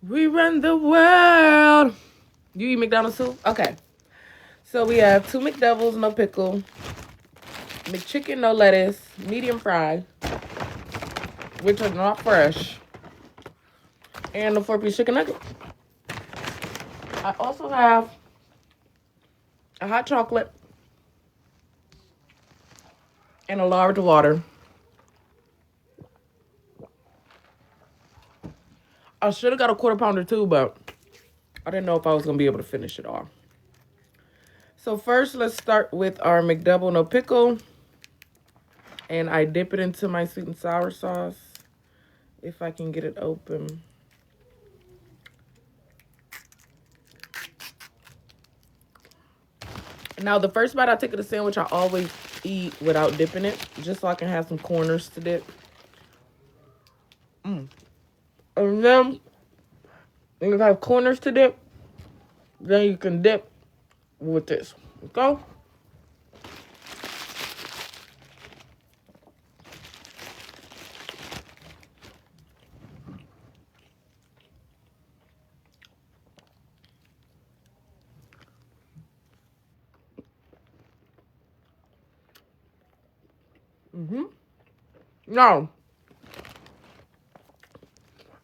We run the world. You eat McDonald's too? Okay. So we have 2 McDoubles, no pickle. McChicken, no lettuce. Medium fry, which are not fresh. And a 4-piece chicken nugget. I also have a hot chocolate and a large water. I should have got a quarter pounder too, but I didn't know if I was going to be able to finish it all. So first, let's start with our McDouble no pickle. And I dip it into my sweet and sour sauce. If I can get it open. Now, the first bite I take of the sandwich, I always eat without dipping it. Just so I can have some corners to dip. And then, when you have corners to dip, then you can dip with this. Okay? Now,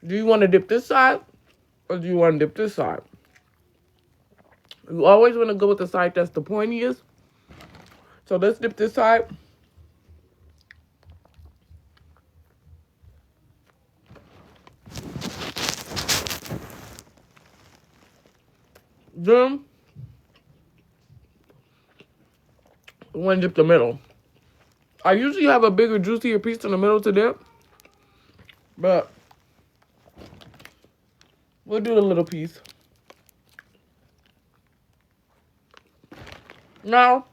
do you want to dip this side or do you want to dip this side? You always want to go with the side that's the pointiest. So let's dip this side. Then, we want to dip the middle. I usually have a bigger, juicier piece in the middle to dip. But we'll do the little piece. Now,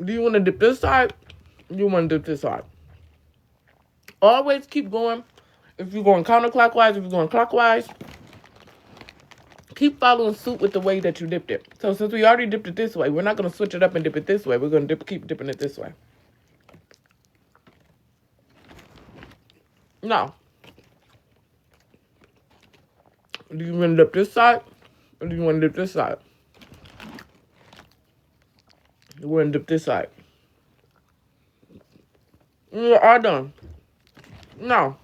do you want to dip this side? Or do you want to dip this side? Always keep going. If you're going counterclockwise, if you're going clockwise, keep following suit with the way that you dipped it. So since we already dipped it this way, we're not going to switch it up and dip it this way. We're going to keep dipping it this way. Now, do you want to dip this side or do you want to dip this side? We're going to dip this side. We are done. Now,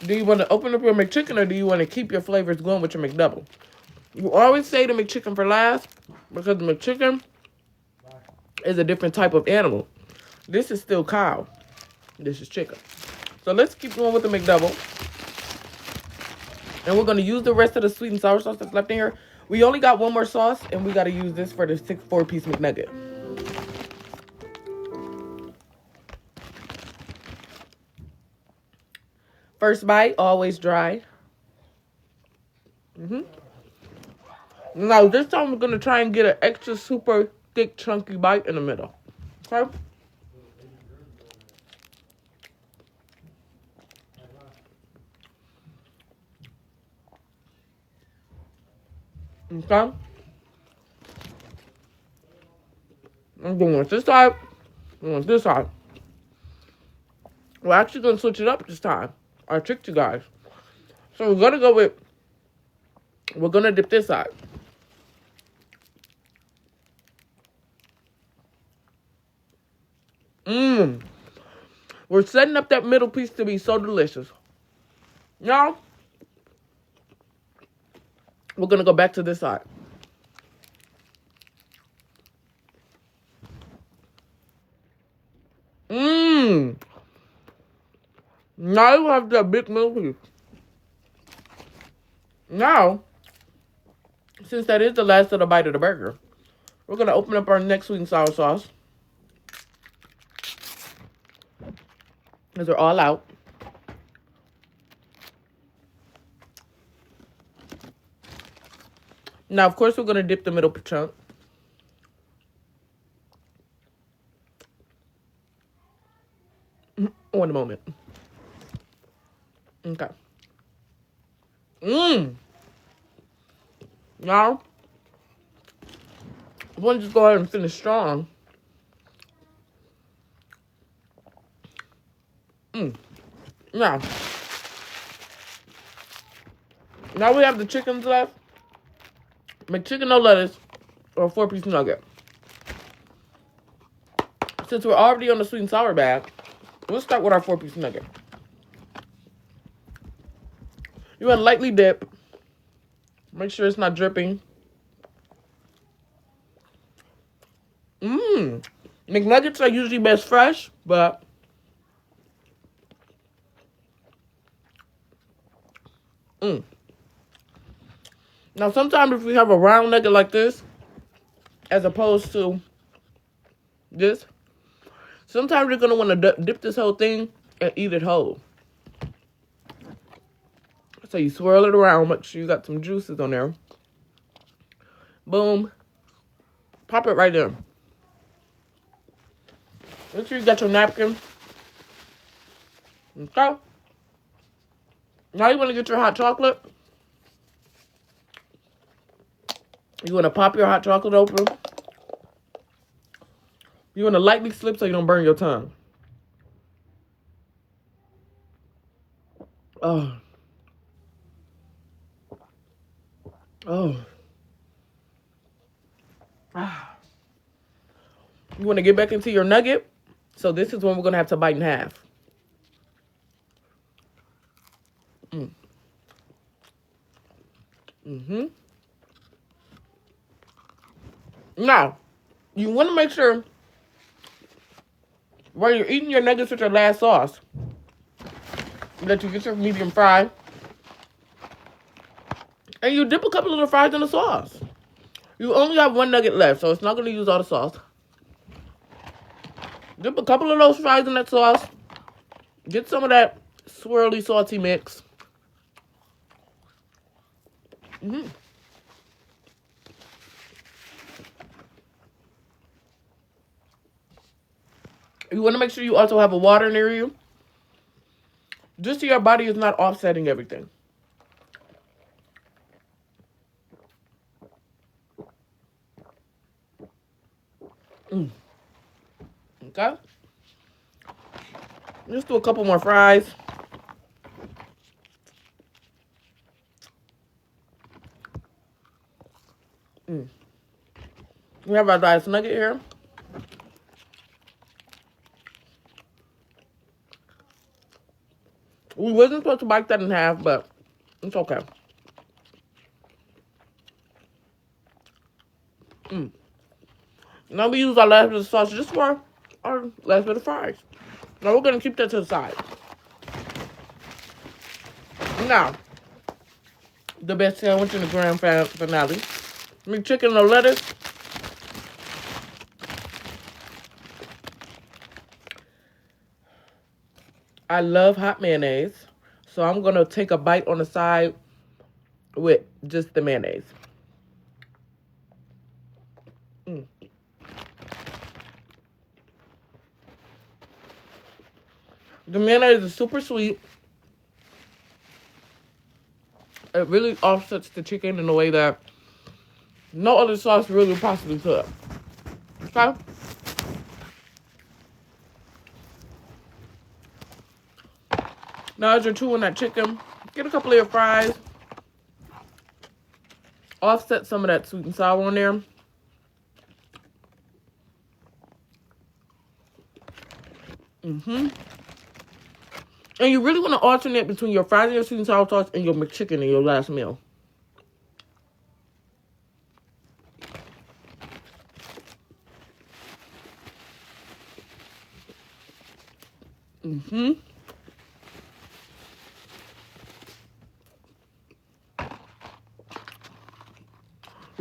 do you want to open up your McChicken or do you want to keep your flavors going with your McDouble? You always say the McChicken for last because the McChicken is a different type of animal. This is still cow. This is chicken. So let's keep going with the McDouble. And we're going to use the rest of the sweet and sour sauce that's left in here. We only got one more sauce and we got to use this for the 4-piece McNugget. First bite, always dry. Now, this time we're going to try and get an extra super thick, chunky bite in the middle. Okay? Okay? I'm going with this side. I'm going with this side. We're actually going to switch it up this time. I tricked you guys. So we're going to go with, we're going to dip this side. We're setting up that middle piece to be so delicious. Now, we're going to go back to this side. Now you have that big middle piece. Now, since that is the last little bite of the burger, we're going to open up our next sweet and sour sauce. Because they're all out. Now, of course, we're going to dip the middle chunk. One moment. Okay. Now, I want to just go ahead and finish strong. Now, now we have the chickens left. McChicken, no lettuce, or a 4-piece nugget. Since we're already on the sweet and sour bag, let's start with our 4-piece nugget. You want to lightly dip. Make sure it's not dripping. McNuggets are usually best fresh, but now sometimes if we have a round nugget like this, as opposed to this, sometimes you're going to want to dip this whole thing and eat it whole. So you swirl it around, make sure you got some juices on there. Boom. Pop it right there. Make sure you got your napkin. Okay. Now you want to get your hot chocolate. You want to pop your hot chocolate open. You want to lightly slip so you don't burn your tongue. Oh. Oh. You want to get back into your nugget. So this is when we're going to have to bite in half. Now, you want to make sure while you're eating your nuggets with your last sauce that you get your medium fry. And you dip a couple of the fries in the sauce. You only have one nugget left, so it's not going to use all the sauce. Dip a couple of those fries in that sauce. Get some of that swirly, salty mix. You want to make sure you also have a water near you. Just so your body is not offsetting everything. Okay. Just do a couple more fries. We have our diced nugget here. We wasn't supposed to bite that in half, but it's okay. Now we use our last bit of sauce just for our last bit of fries. Now we're going to keep that to the side. Now, the best sandwich in the grand finale. McChicken, no lettuce. I love hot mayonnaise, so I'm going to take a bite on the side with just the mayonnaise. The mayonnaise is super sweet. It really offsets the chicken in a way that no other sauce really possibly could. Okay? Now as you're chewing that chicken, get a couple of your fries. Offset some of that sweet and sour on there. And you really want to alternate between your fries and your sweet and sour sauce and your McChicken in your last meal. You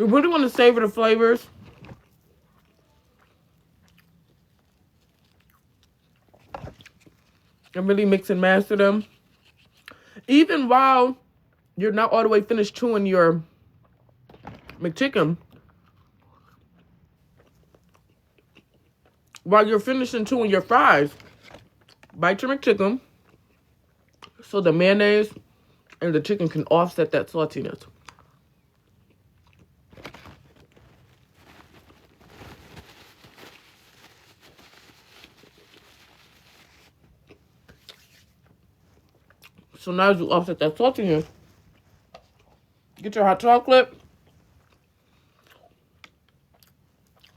really want to savor the flavors. And really mix and master them. Even while you're not all the way finished chewing your McChicken, while you're finishing chewing your fries, bite your McChicken so the mayonnaise and the chicken can offset that saltiness. So now as you offset that saltiness, get your hot chocolate.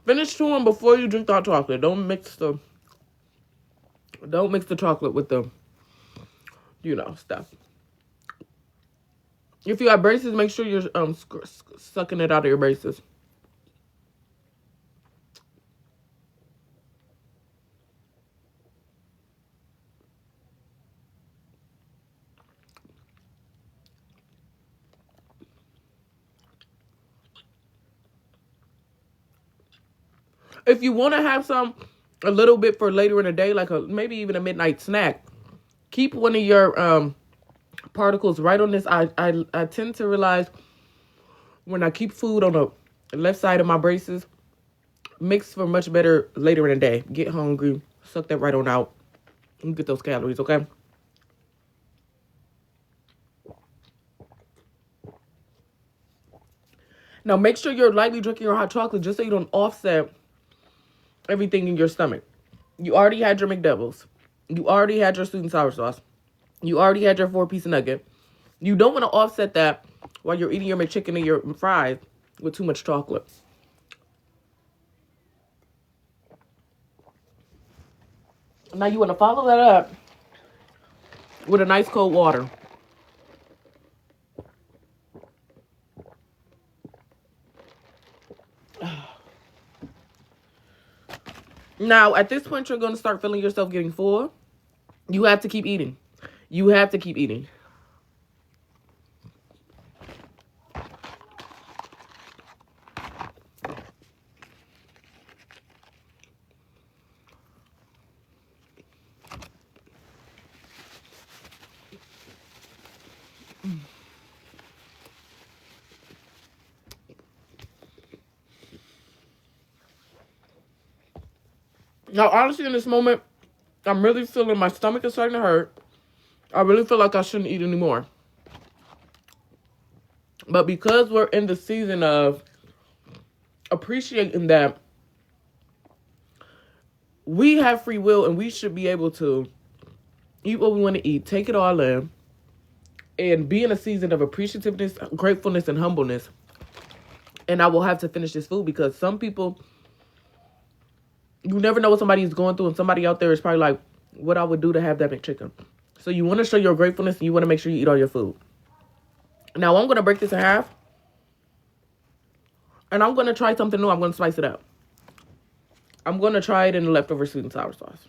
Finish chewing before you drink the hot chocolate. Don't mix the chocolate with the, stuff. If you have braces, make sure you're sucking it out of your braces. If you want to have a little bit for later in the day, like maybe even a midnight snack, keep one of your particles right on this. I tend to realize when I keep food on the left side of my braces, makes for much better later in the day. Get hungry, suck that right on out, and get those calories, okay? Now make sure you're lightly drinking your hot chocolate just so you don't offset everything in your stomach. You already had your McDoubles. You already had your sweet and sour sauce. You already had your 4-piece nugget. You don't want to offset that while you're eating your McChicken and your fries with too much chocolate. Now you want to follow that up with a nice cold water. Now, at this point, you're going to start feeling yourself getting full. You have to keep eating. You have to keep eating. Now, honestly, in this moment, I'm really feeling my stomach is starting to hurt. I really feel like I shouldn't eat anymore. But because we're in the season of appreciating that we have free will and we should be able to eat what we want to eat, take it all in, and be in a season of appreciativeness, gratefulness, and humbleness. And I will have to finish this food because some people, you never know what somebody is going through, and somebody out there is probably like, what I would do to have that McChicken. So you want to show your gratefulness and you want to make sure you eat all your food. Now I'm going to break this in half. And I'm going to try something new. I'm going to spice it up. I'm going to try it in the leftover sweet and sour sauce.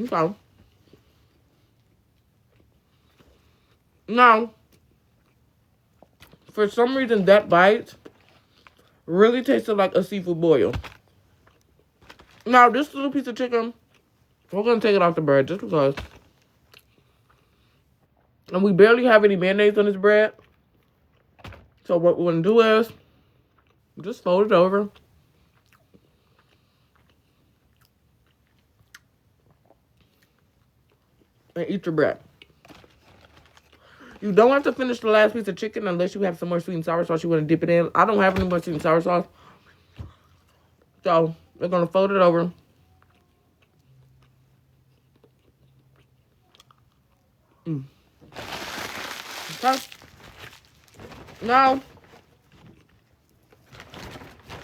Okay. Now, for some reason, that bite really tasted like a seafood boil. Now, this little piece of chicken, we're going to take it off the bread just because. And we barely have any mayonnaise on this bread. So what we're going to do is just fold it over. And eat your bread. You don't have to finish the last piece of chicken unless you have some more sweet and sour sauce you want to dip it in. I don't have any more sweet and sour sauce. So we're going to fold it over. Okay. Now,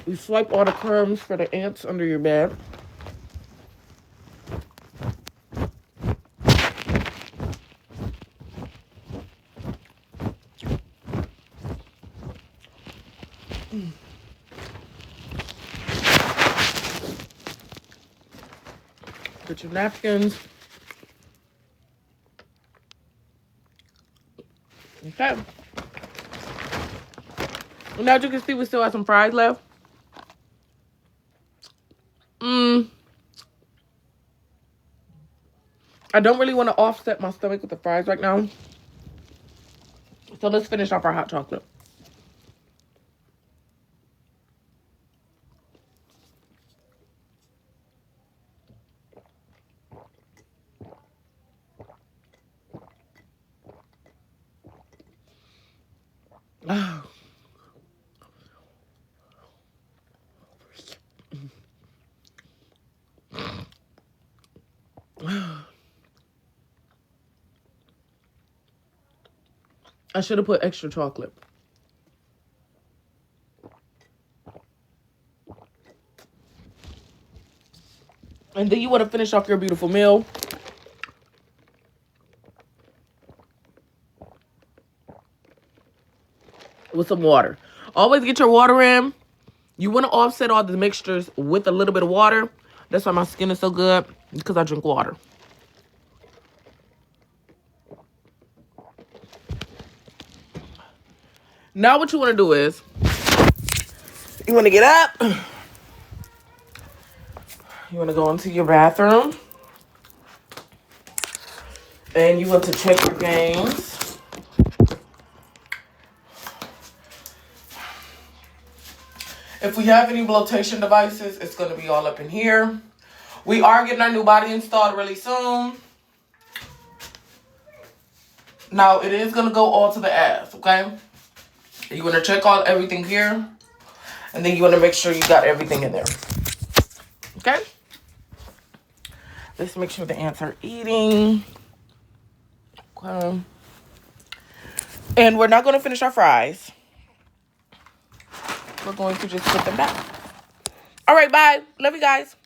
you swipe all the crumbs for the ants under your bed. Get your napkins. Okay. Now, as you can see, we still have some fries left. I don't really want to offset my stomach with the fries right now. So let's finish off our hot chocolate. I should have put extra chocolate. And then you want to finish off your beautiful meal with some water. Always get your water in. You want to offset all the mixtures with a little bit of water. That's why my skin is so good, because I drink water. Now what you want to do is, you want to get up. You want to go into your bathroom. And you want to check your gains. If we have any bloatation devices, it's going to be all up in here. We are getting our new body installed really soon. Now, it is going to go all to the ass, okay? You want to check out everything here. And then you want to make sure you got everything in there. Okay? Let's make sure the ants are eating. Okay. And we're not going to finish our fries. We're going to just put them back. All right, bye. Love you guys.